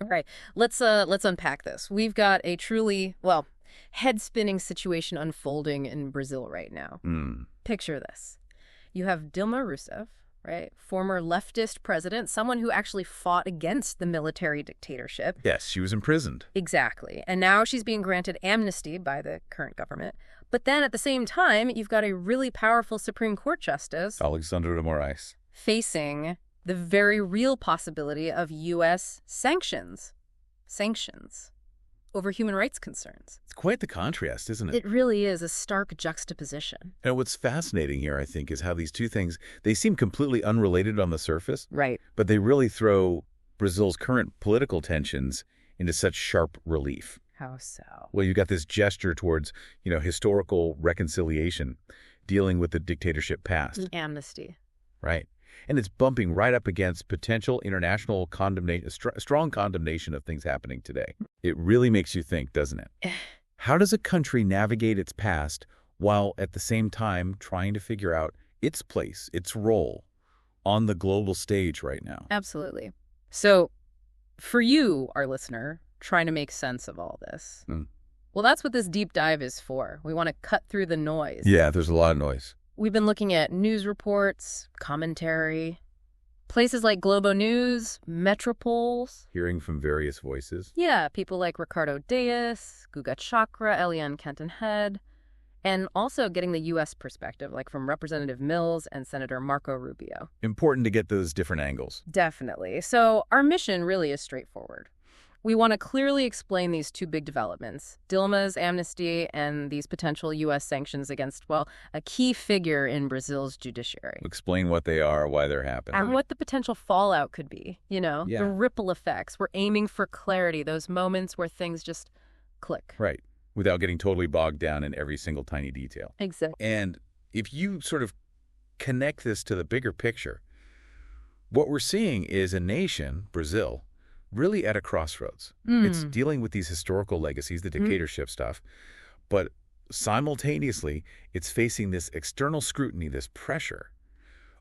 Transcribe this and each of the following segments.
All right, let's unpack this. We've got a truly, well, head-spinning situation unfolding in Brazil right now. Picture this. You have Dilma Rousseff, right? Former leftist president, someone who actually fought against the military dictatorship. Yes, she was imprisoned. Exactly. And now she's being granted amnesty by the current government. But then at the same time, you've got a really powerful Supreme Court justice, Alexandre de Moraes, facing the very real possibility of U.S. sanctions over human rights concerns. It's quite the contrast, isn't it? It really is a stark juxtaposition. And what's fascinating here, I think, is how these two things, they seem completely unrelated on the surface. Right. But they really throw Brazil's current political tensions into such sharp relief. How so? Well, you've got this gesture towards, historical reconciliation, dealing with the dictatorship past. Amnesty. Right. And it's bumping right up against potential international condemnation, strong condemnation of things happening today. It really makes you think, doesn't it? How does a country navigate its past while at the same time trying to figure out its place, its role on the global stage right now? Absolutely. So for you, our listener, trying to make sense of all this, well, that's what this deep dive is for. We want to cut through the noise. Yeah, there's a lot of noise. We've been looking at news reports, commentary, places like Globo News, Metropol's. Hearing from various voices. Yeah, people like Ricardo Dias, Guga Chakra, Eliane Kenton-Head, and also getting the U.S. perspective, like from Representative Mills and Senator Marco Rubio. Important to get those different angles. Definitely. So our mission really is straightforward. We want to clearly explain these two big developments, Dilma's amnesty and these potential U.S. sanctions against, well, a key figure in Brazil's judiciary. Explain what they are, why they're happening. And what the potential fallout could be, the ripple effects. We're aiming for clarity, those moments where things just click. Right, without getting totally bogged down in every single tiny detail. Exactly. And if you sort of connect this to the bigger picture, what we're seeing is a nation, Brazil, really at a crossroads. It's dealing with these historical legacies, the dictatorship stuff, but simultaneously, it's facing this external scrutiny, this pressure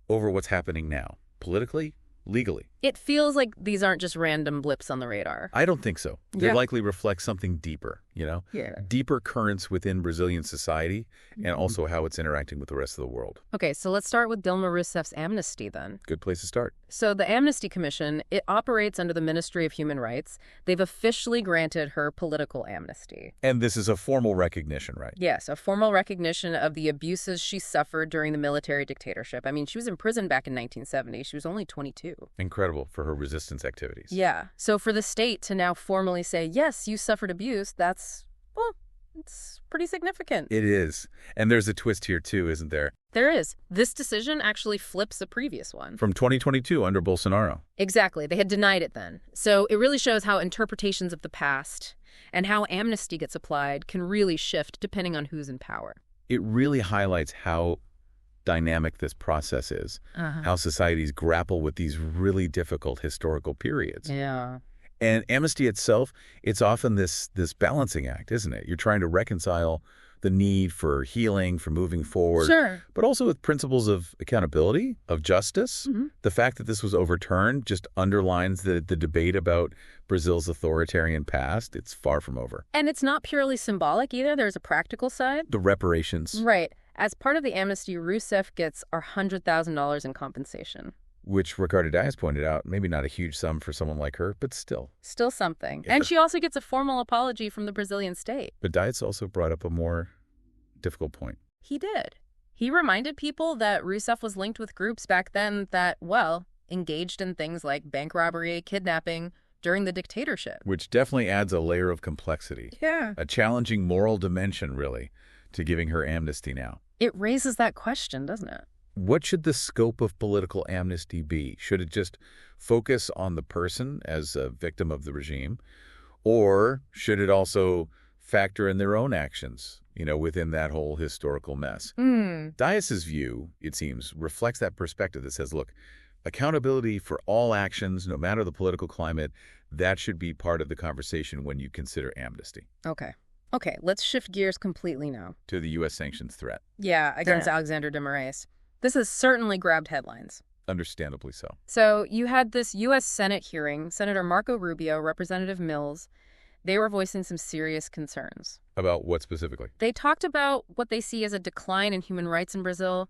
over what's happening now, politically, legally. It feels like these aren't just random blips on the radar. I don't think so. They likely reflect something deeper, deeper currents within Brazilian society and also how it's interacting with the rest of the world. Okay, so let's start with Dilma Rousseff's amnesty then. Good place to start. So the Amnesty Commission, it operates under the Ministry of Human Rights. They've officially granted her political amnesty. And this is a formal recognition, right? Yes, a formal recognition of the abuses she suffered during the military dictatorship. I mean, she was imprisoned back in 1970. She was only 22. Incredible for her resistance activities. Yeah. So for the state to now formally say, yes, you suffered abuse, that's, well, it's pretty significant. It is. And there's a twist here, too, isn't there? There is. This decision actually flips a previous one. From 2022 under Bolsonaro. Exactly. They had denied it then. So it really shows how interpretations of the past and how amnesty gets applied can really shift depending on who's in power. It really highlights how dynamic this process is, how societies grapple with these really difficult historical periods. Yeah. And amnesty itself, it's often this balancing act, isn't it? You're trying to reconcile the need for healing, for moving forward, sure, but also with principles of accountability, of justice. The fact that this was overturned just underlines the debate about Brazil's authoritarian past. It's far from over. And it's not purely symbolic either. There's a practical side. The reparations. Right. As part of the amnesty, Rousseff gets $100,000 in compensation. Which Ricardo Dias pointed out, maybe not a huge sum for someone like her, but still. Still something. Yeah. And she also gets a formal apology from the Brazilian state. But Dias also brought up a more difficult point. He did. He reminded people that Rousseff was linked with groups back then that, well, engaged in things like bank robbery, kidnapping during the dictatorship. Which definitely adds a layer of complexity. Yeah. A challenging moral dimension, really, to giving her amnesty now. It raises that question, doesn't it? What should the scope of political amnesty be? Should it just focus on the person as a victim of the regime? Or should it also factor in their own actions, within that whole historical mess? Dias's view, it seems, reflects that perspective that says, look, accountability for all actions, no matter the political climate, that should be part of the conversation when you consider amnesty. Okay, let's shift gears completely now. To the U.S. sanctions threat. Yeah, against Alexandre de Moraes. This has certainly grabbed headlines. Understandably so. So you had this U.S. Senate hearing, Senator Marco Rubio, Representative Mills. They were voicing some serious concerns. About what specifically? They talked about what they see as a decline in human rights in Brazil,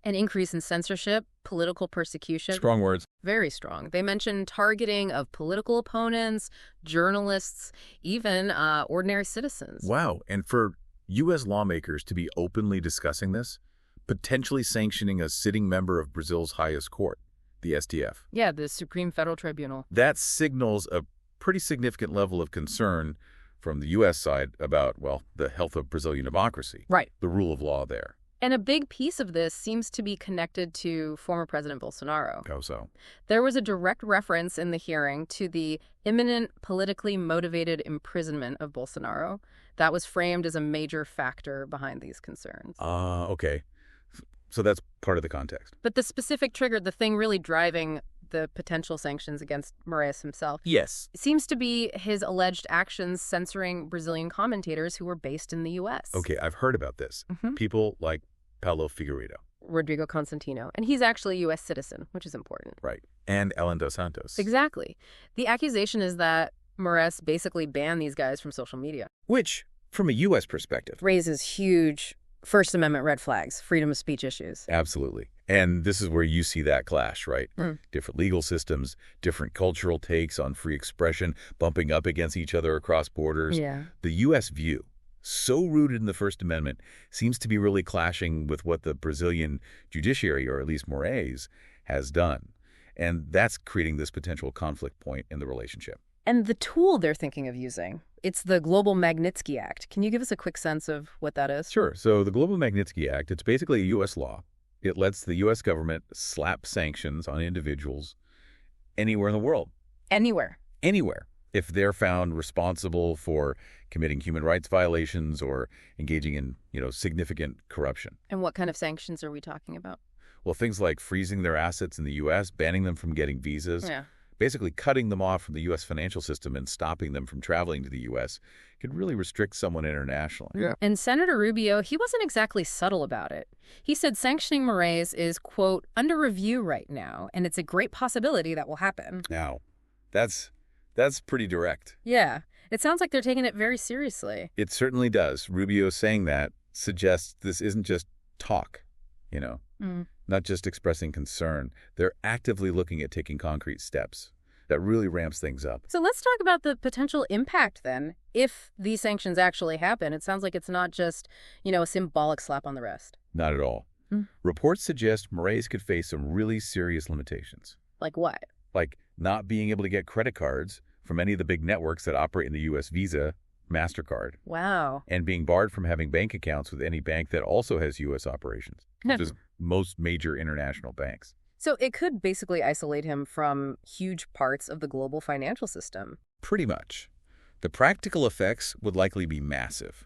an increase in censorship, political persecution. Strong words. Very strong. They mentioned targeting of political opponents, journalists, even ordinary citizens. Wow. And for U.S. lawmakers to be openly discussing this, potentially sanctioning a sitting member of Brazil's highest court, the STF. Yeah, the Supreme Federal Tribunal. That signals a pretty significant level of concern from the U.S. side about, well, the health of Brazilian democracy. Right. The rule of law there. And a big piece of this seems to be connected to former President Bolsonaro. How so? There was a direct reference in the hearing to the imminent politically motivated imprisonment of Bolsonaro that was framed as a major factor behind these concerns. Okay. So that's part of the context. But the specific trigger, the thing really driving the potential sanctions against Moraes himself, Yes. seems to be his alleged actions censoring Brazilian commentators who were based in the U.S. Okay, I've heard about this. People like Paulo Figueiredo. Rodrigo Constantino. And he's actually a U.S. citizen, which is important. Right. And Ellen dos Santos. Exactly. The accusation is that Moraes basically banned these guys from social media. Which, from a U.S. perspective, Raises huge First Amendment red flags, freedom of speech issues. absolutely. And this is where you see that clash, right? Mm. Different legal systems, different cultural takes on free expression, bumping up against each other across borders. Yeah. The U.S. view, so rooted in the First Amendment, seems to be really clashing with what the Brazilian judiciary, or at least Moraes, has done. And that's creating this potential conflict point in the relationship. And the tool they're thinking of using, it's the Global Magnitsky Act. Can you give us a quick sense of what that is? Sure. So the Global Magnitsky Act, it's basically a U.S. law. It lets the U.S. government slap sanctions on individuals anywhere in the world. Anywhere. Anywhere. If they're found responsible for committing human rights violations or engaging in, significant corruption. And what kind of sanctions are we talking about? Well, things like freezing their assets in the U.S., banning them from getting visas, Yeah. basically cutting them off from the U.S. financial system and stopping them from traveling to the U.S. could really restrict someone internationally. Yeah. And Senator Rubio, he wasn't exactly subtle about it. He said sanctioning Moraes is, quote, under review right now, and it's a great possibility that will happen. Now, that's pretty direct. Yeah. It sounds like they're taking it very seriously. It certainly does. Rubio saying that suggests this isn't just talk, not just expressing concern. They're actively looking at taking concrete steps. That really ramps things up. So let's talk about the potential impact then. If these sanctions actually happen, it sounds like it's not just, a symbolic slap on the wrist. Not at all. Reports suggest Moraes could face some really serious limitations. Like what? Like not being able to get credit cards from any of the big networks that operate in the U.S. Visa, MasterCard. Wow. And being barred from having bank accounts with any bank that also has U.S. operations, which is most major international banks. So it could basically isolate him from huge parts of the global financial system. Pretty much. The practical effects would likely be massive,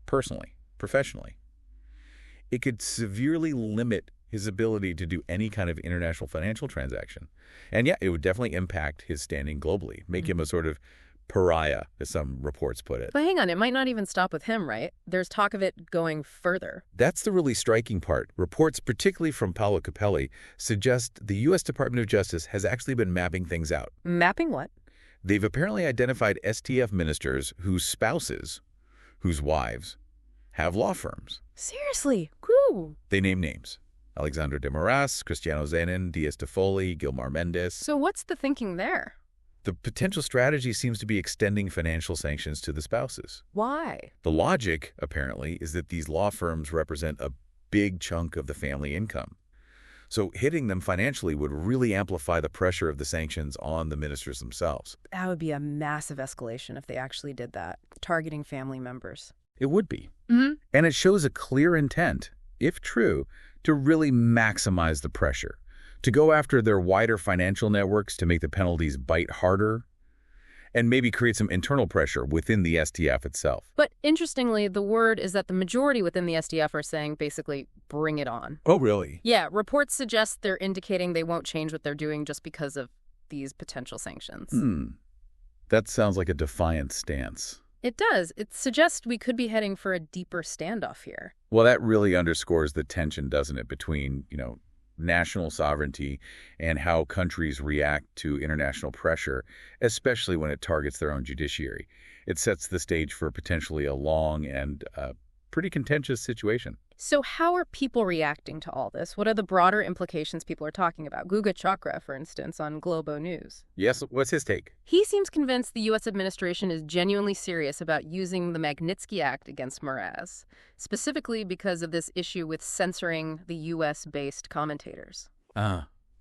personally, professionally. It could severely limit his ability to do any kind of international financial transaction. And yeah, it would definitely impact his standing globally, make him a sort of pariah, as some reports put it. But hang on, it might not even stop with him, right? There's talk of it going further. That's the really striking part. Reports, particularly from Paolo Capelli, suggest the U.S. Department of Justice has actually been mapping things out. Mapping what? They've apparently identified STF ministers whose spouses, whose wives, have law firms. Seriously? Cool. They name names. Alexandre de Moraes, Cristiano Zanin, Diaz de Foley, Gilmar Mendes. So what's the thinking there? The potential strategy seems to be extending financial sanctions to the spouses. Why? The logic, apparently, is that these law firms represent a big chunk of the family income. So hitting them financially would really amplify the pressure of the sanctions on the ministers themselves. That would be a massive escalation if they actually did that, targeting family members. It would be. And it shows a clear intent, if true, to really maximize the pressure, to go after their wider financial networks to make the penalties bite harder, and maybe create some internal pressure within the STF itself. But interestingly, the word is that the majority within the STF are saying basically, bring it on. Oh, really? Yeah, reports suggest they're indicating they won't change what they're doing just because of these potential sanctions. That sounds like a defiant stance. It does. It suggests we could be heading for a deeper standoff here. Well, that really underscores the tension, doesn't it, between, national sovereignty and how countries react to international pressure, especially when it targets their own judiciary. It sets the stage for potentially a long and pretty contentious situation. So how are people reacting to all this? What are the broader implications people are talking about? Guga Chakra, for instance, on Globo News. Yes, what's his take? He seems convinced the U.S. administration is genuinely serious about using the Magnitsky Act against Mraz, specifically because of this issue with censoring the U.S.-based commentators.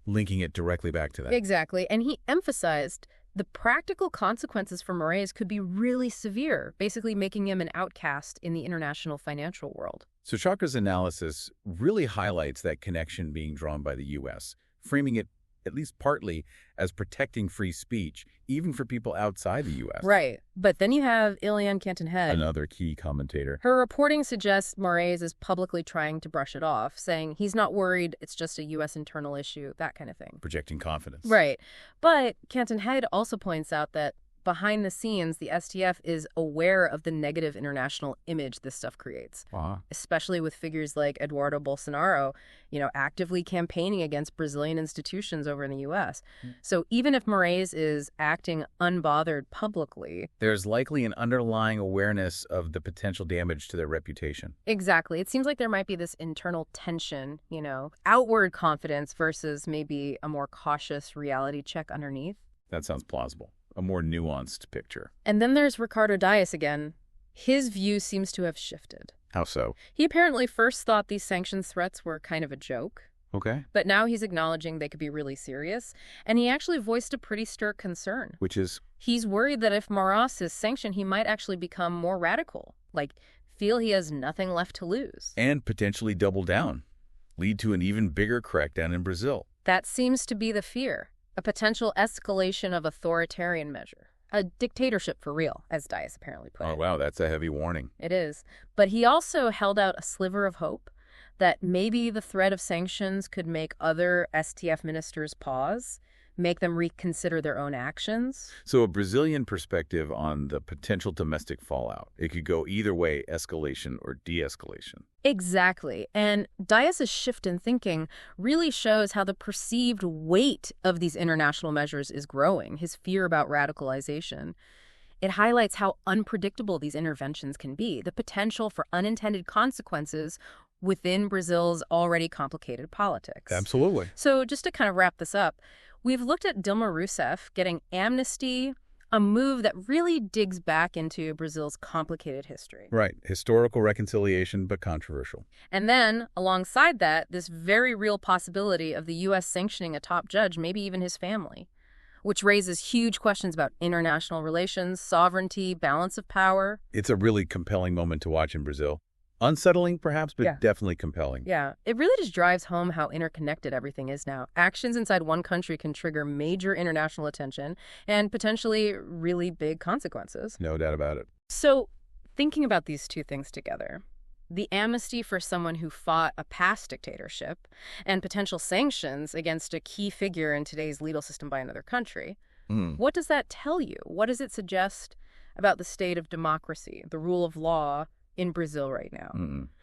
Linking it directly back to that. Exactly. And he emphasized the practical consequences for Mraz could be really severe, basically making him an outcast in the international financial world. So Chakra's analysis really highlights that connection being drawn by the U.S., framing it at least partly as protecting free speech, even for people outside the U.S. Right. But then you have Ilian Canton-Head, another key commentator. Her reporting suggests Mraz is publicly trying to brush it off, saying he's not worried, it's just a U.S. internal issue, that kind of thing. Projecting confidence. Right. But Canton-Head also points out that behind the scenes, the STF is aware of the negative international image this stuff creates, especially with figures like Eduardo Bolsonaro, actively campaigning against Brazilian institutions over in the U.S. So even if Mraz is acting unbothered publicly, there's likely an underlying awareness of the potential damage to their reputation. Exactly. It seems like there might be this internal tension, outward confidence versus maybe a more cautious reality check underneath. That sounds plausible. A more nuanced picture. And then there's Ricardo Dias again. His view seems to have shifted. How so? He apparently first thought these sanctions threats were kind of a joke. Okay. But now he's acknowledging they could be really serious. And he actually voiced a pretty stark concern. Which is? He's worried that if Mraz is sanctioned, he might actually become more radical. Feel he has nothing left to lose. And potentially double down. Lead to an even bigger crackdown in Brazil. That seems to be the fear. A potential escalation of authoritarian measure. A dictatorship for real, as Dias apparently put it. Oh, wow, that's a heavy warning. It is. But he also held out a sliver of hope that maybe the threat of sanctions could make other STF ministers pause, make them reconsider their own actions. So a Brazilian perspective on the potential domestic fallout. It could go either way, escalation or de-escalation. Exactly. And Dias' shift in thinking really shows how the perceived weight of these international measures is growing, his fear about radicalization. It highlights how unpredictable these interventions can be, the potential for unintended consequences within Brazil's already complicated politics. Absolutely. So just to kind of wrap this up, we've looked at Dilma Rousseff getting amnesty, a move that really digs back into Brazil's complicated history. Right. Historical reconciliation, but controversial. And then, alongside that, this very real possibility of the U.S. sanctioning a top judge, maybe even his family, which raises huge questions about international relations, sovereignty, balance of power. It's a really compelling moment to watch in Brazil. Unsettling, perhaps, but definitely compelling. Yeah. It really just drives home how interconnected everything is now. Actions inside one country can trigger major international attention and potentially really big consequences. No doubt about it. So, thinking about these two things together, the amnesty for someone who fought a past dictatorship and potential sanctions against a key figure in today's legal system by another country, what does that tell you? What does it suggest about the state of democracy, the rule of law, in Brazil right now?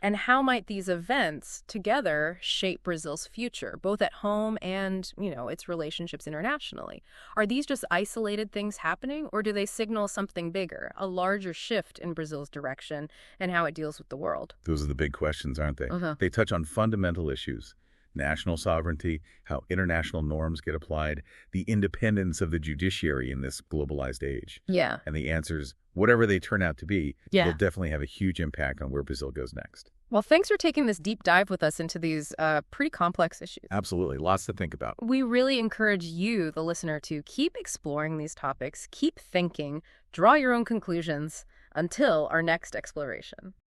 And how might these events together shape Brazil's future, both at home and, its relationships internationally? Are these just isolated things happening, or do they signal something bigger, a larger shift in Brazil's direction and how it deals with the world? Those are the big questions, aren't they? They touch on fundamental issues. National sovereignty, how international norms get applied, the independence of the judiciary in this globalized age. Yeah. And the answers, whatever they turn out to be, will definitely have a huge impact on where Brazil goes next. Well, thanks for taking this deep dive with us into these pretty complex issues. Absolutely. Lots to think about. We really encourage you, the listener, to keep exploring these topics, keep thinking, draw your own conclusions until our next exploration.